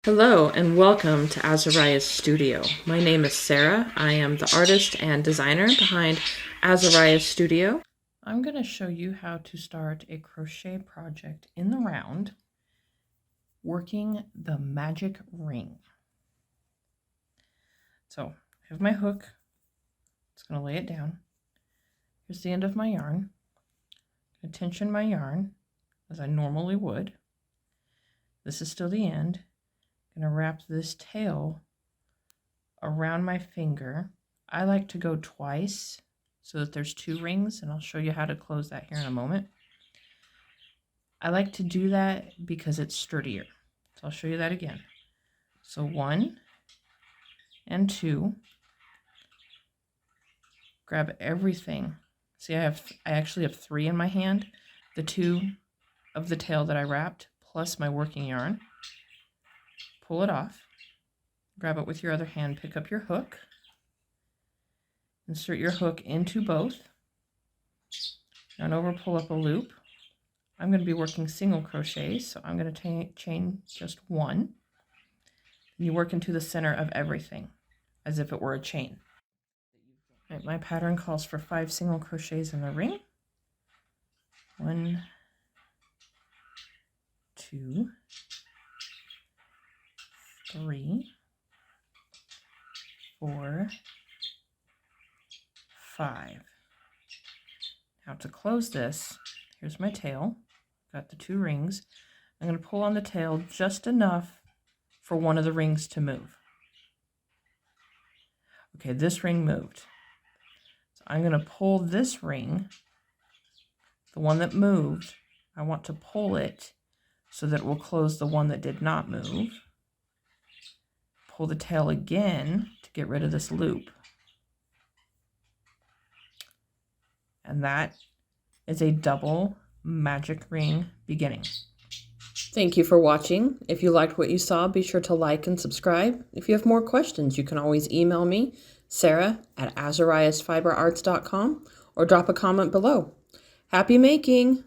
Hello and welcome to Azariah's Studio. My name is Sarah. I am the artist and designer behind Azariah's Studio. I'm going to show you how to start a crochet project in the round working the magic ring. So I have my hook. It's going to lay it down. Here's the end of my yarn. I'm going to tension my yarn as I normally would. This is still the end. I'm going to wrap this tail around my finger. I like to go twice so that there's two rings, and I'll show you how to close that here in a moment. I like to do that because it's sturdier. So I'll show you that again. So 1 and 2. Grab everything. See, I actually have 3 in my hand. The 2 of the tail that I wrapped plus my working yarn. Pull it off, grab it with your other hand, pick up your hook, insert your hook into both, yarn over, pull up a loop. I'm going to be working single crochets, so I'm going to chain just 1. And you work into the center of everything as if it were a chain. Right, my pattern calls for 5 single crochets in the ring. 1, 2, 3, 4, 5. Now to close this, here's my tail. Got the 2 rings. I'm going to pull on the tail just enough for one of the rings to move. Okay, this ring moved. So I'm going to pull this ring, the one that moved. I want to pull it so that it will close the one that did not move. Pull the tail again to get rid of this loop. And that is a double magic ring beginning. Thank you for watching. If you liked what you saw, be sure to like and subscribe. If you have more questions, you can always email me, sarah@azariahsfiberarts.com, or drop a comment below. Happy making!